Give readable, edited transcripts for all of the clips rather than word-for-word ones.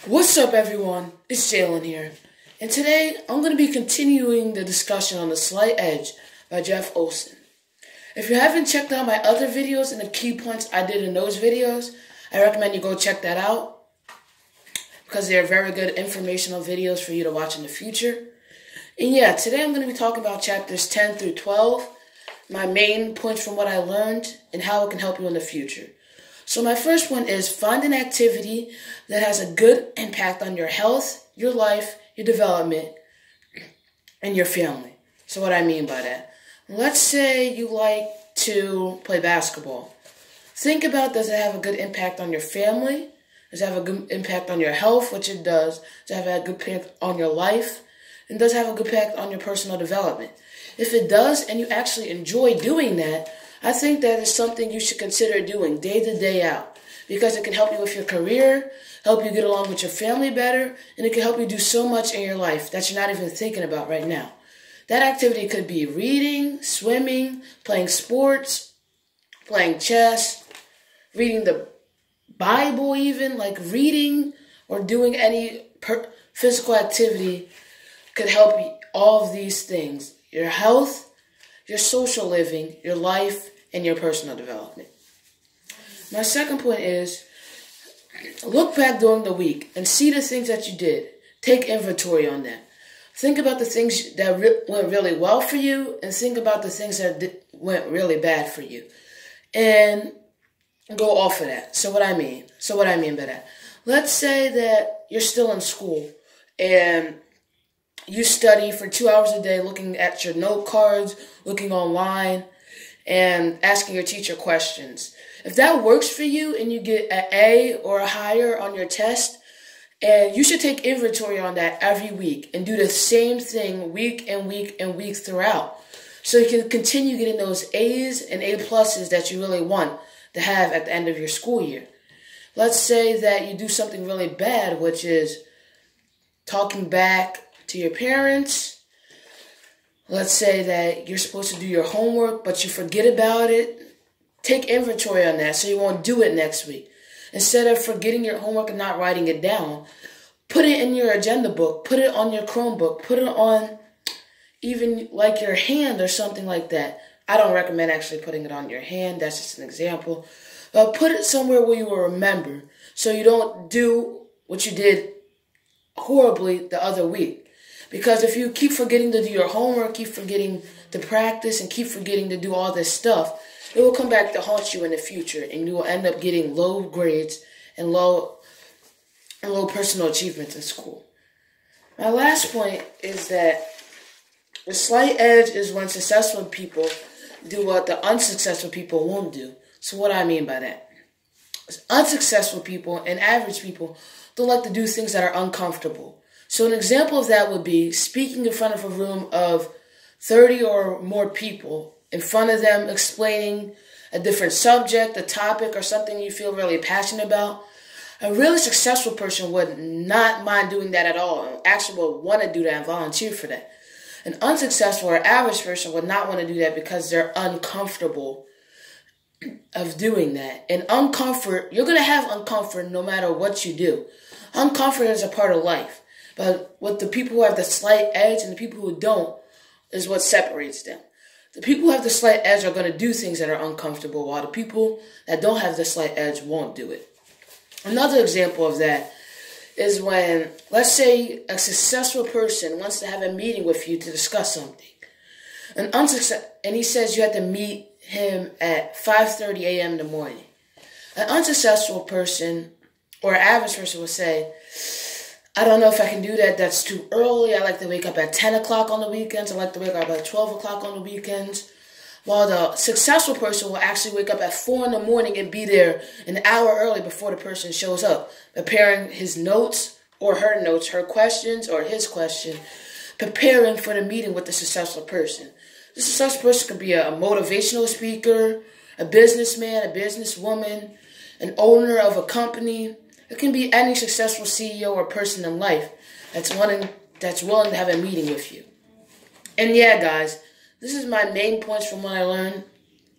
What's up, everyone? It's Jalen here, and today I'm going to be continuing the discussion on The Slight Edge by Jeff Olson. If you haven't checked out my other videos and the key points I did in those videos, I recommend you go check that out because they're very good informational videos for you to watch in the future. And yeah, today I'm going to be talking about chapters 10 through 12, my main points from what I learned, and how it can help you in the future. So my first one is find an activity that has a good impact on your health, your life, your development, and your family. So what I mean by that, let's say you like to play basketball. Think about, does it have a good impact on your family? Does it have a good impact on your health, which it does? Does it have a good impact on your life? And does it have a good impact on your personal development? If it does, and you actually enjoy doing that, I think that is something you should consider doing day to day out, because it can help you with your career, help you get along with your family better, and it can help you do so much in your life that you're not even thinking about right now. That activity could be reading, swimming, playing sports, playing chess, reading the Bible even, like reading or doing any physical activity could help you, all of these things, your health, your social living, your life, and your personal development. My second point is, look back during the week and see the things that you did. Take inventory on that. Think about the things that went really well for you, and think about the things that went really bad for you. And go off of that. So what I mean by that. Let's say that you're still in school, and you study for 2 hours a day looking at your note cards, looking online, and asking your teacher questions. If that works for you and you get an A or a higher on your test, and you should take inventory on that every week and do the same thing week and week and week throughout, so you can continue getting those A's and A pluses that you really want to have at the end of your school year. Let's say that you do something really bad, which is talking back to your parents. Let's say that you're supposed to do your homework, but you forget about it. Take inventory on that so you won't do it next week. Instead of forgetting your homework and not writing it down, put it in your agenda book, put it on your Chromebook, put it on even like your hand or something like that. I don't recommend actually putting it on your hand. That's just an example. But put it somewhere where you will remember, so you don't do what you did horribly the other week. Because if you keep forgetting to do your homework, keep forgetting to practice, and keep forgetting to do all this stuff, it will come back to haunt you in the future, and you will end up getting low grades and low personal achievements in school. My last point is that the slight edge is when successful people do what the unsuccessful people won't do. So what I mean by that? Unsuccessful people and average people don't like to do things that are uncomfortable. So an example of that would be speaking in front of a room of 30 or more people, in front of them explaining a different subject, a topic, or something you feel really passionate about. A really successful person would not mind doing that at all, and actually would want to do that and volunteer for that. An unsuccessful or average person would not want to do that because they're uncomfortable of doing that. And uncomfort, you're going to have uncomfort no matter what you do. Uncomfort is a part of life. But what the people who have the slight edge and the people who don't is what separates them. The people who have the slight edge are going to do things that are uncomfortable, while the people that don't have the slight edge won't do it. Another example of that is when, let's say, a successful person wants to have a meeting with you to discuss something. And he says you have to meet him at 5:30 a.m. in the morning. An unsuccessful person or an average person will say, I don't know if I can do that. That's too early. I like to wake up at 10 o'clock on the weekends. I like to wake up at 12 o'clock on the weekends. While the successful person will actually wake up at 4 in the morning and be there an hour early before the person shows up, preparing his notes or her notes, her questions or his question, preparing for the meeting with the successful person. The successful person could be a motivational speaker, a businessman, a businesswoman, an owner of a company. It can be any successful CEO or person in life that's willing to have a meeting with you. And yeah, guys, this is my main points from what I learned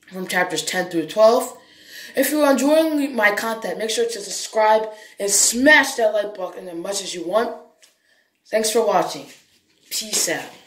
from chapters 10 through 12. If you're enjoying my content, make sure to subscribe and smash that like button as much as you want. Thanks for watching. Peace out.